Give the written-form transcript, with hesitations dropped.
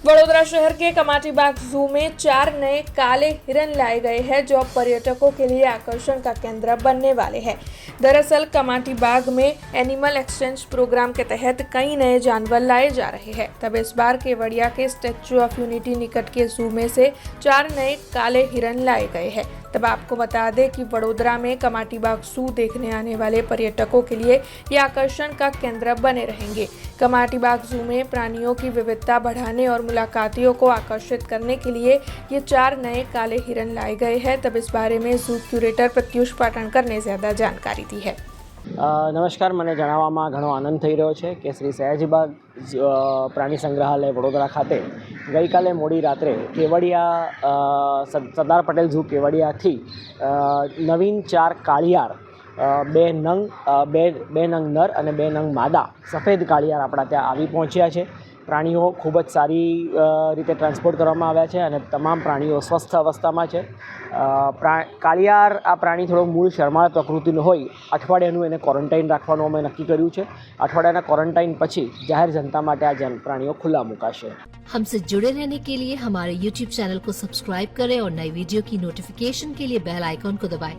वडोदरा शहर के कमाटी बाग जू में 4 नए काले हिरन लाए गए हैं जो अब पर्यटकों के लिए आकर्षण का केंद्र बनने वाले हैं। दरअसल कमाटी बाग में एनिमल एक्सचेंज प्रोग्राम के तहत कई नए जानवर लाए जा रहे हैं। तब इस बार केवड़िया के स्टैच्यू ऑफ यूनिटी निकट के जू में से 4 नए काले हिरन लाए गए हैं। तब आपको बता दें कि वडोदरा में कमाटी बाग जू देखने आने वाले पर्यटकों के लिए ये आकर्षण का केंद्र बने रहेंगे। कमाटी बाग जू में प्राणियों की विविधता बढ़ाने और मुलाकातियों को आकर्षित करने के लिए ये 4 नए काले हिरन लाए गए हैं। तब इस बारे में जू क्यूरेटर प्रत्युष पाटणकर ने ज्यादा जानकारी दी है। નમસ્કાર, મને જણાવવામાં ઘણો આનંદ થઈ રહ્યો છે કે શ્રી સયાજીબાગ પ્રાણી સંગ્રહાલય વડોદરા ખાતે ગઈકાલે મોડી રાત્રે કેવડિયા સરદાર પટેલ ઝૂ કેવડિયાથી નવીન 4 કાળિયાર, 2 નંગ નર અને 2 નંગ માદા સફેદ કાળિયાર આપણા ત્યાં આવી પહોંચ્યા છે। પ્રાણીઓ ખૂબ જ સારી રીતે ટ્રાન્સપોર્ટ કરવામાં આવ્યા છે અને તમામ પ્રાણીઓ સ્વસ્થ અવસ્થામાં છે। કાળિયાર આ પ્રાણી થોડો મૂળ શરમાળ પ્રકૃતિનો હોય, અઠવાડિયાનું એને ક્વોરન્ટાઇન રાખવાનું અમે નક્કી કર્યું છે। અઠવાડિયાના ક્વોરન્ટાઇન પછી જાહેર જનતા માટે આ પ્રાણીઓ ખુલ્લા મુકાશે। हमसे जुड़े रहने के लिए हमारे YouTube चैनल को सब्सक्राइब करें और नई वीडियो की नोटिफिकेशन के लिए बेल आइकॉन को दबाएं।